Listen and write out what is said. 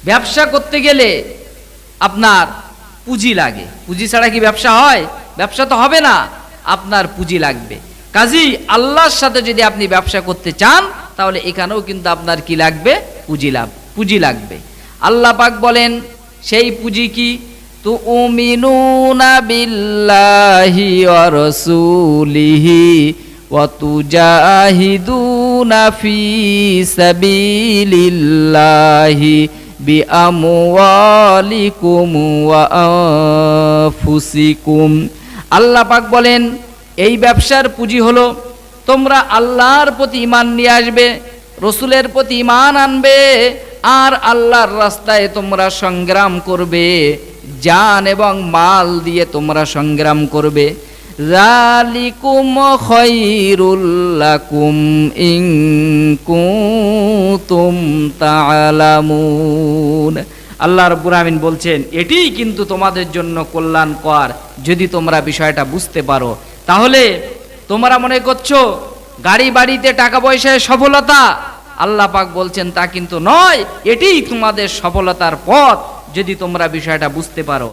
ব্যবসা করতে গেলে আপনার পুঁজি লাগে, পুঁজি ছাড়া কি ব্যবসা হয়? ব্যবসা তো হবে না, আপনার পুঁজি লাগবে। কাজেই আল্লাহর সাথে যদি আপনি ব্যবসা করতে চান তাহলে এখানেও কিন্তু আপনার কি লাগবে? পুঁজি লাগবে। আল্লাহ পাক বলেন সেই পুঁজি কি? তুমিনুনা বিল্লাহি ওয়া রাসূলিহি ওয়া তুজাহিদুনা ফি সাবিলিল্লাহি বিআমওয়ালিকুম ওয়া আনফুসিকুম। আল্লাহ পাক বলেন এই ব্যবসার পুঁজি হলো তোমরা আল্লাহর প্রতি ঈমান নিয়ে আসবে, রসুলের প্রতি ঈমান আনবে, আর আল্লাহর রাস্তায় তোমরা সংগ্রাম করবে, জান এবং মাল দিয়ে তোমরা সংগ্রাম করবে। যালিকুম খায়রুল লাকুম ইন কুনতুম তা'লামুন। আল্লাহ রাব্বুল আমিন বলছেন এটিই কিন্তু তোমাদের জন্য কল্যাণকর যদি তোমরা বিষয়টা বুঝতে পারো। তাহলে তোমরা মনে করছো গাড়ি বাড়িতে টাকা পয়সায় সফলতা, আল্লাহ পাক বলছেন তা কিন্তু নয়, এটিই তোমাদের সফলতার পথ যদি তোমরা বিষয়টা বুঝতে পারো।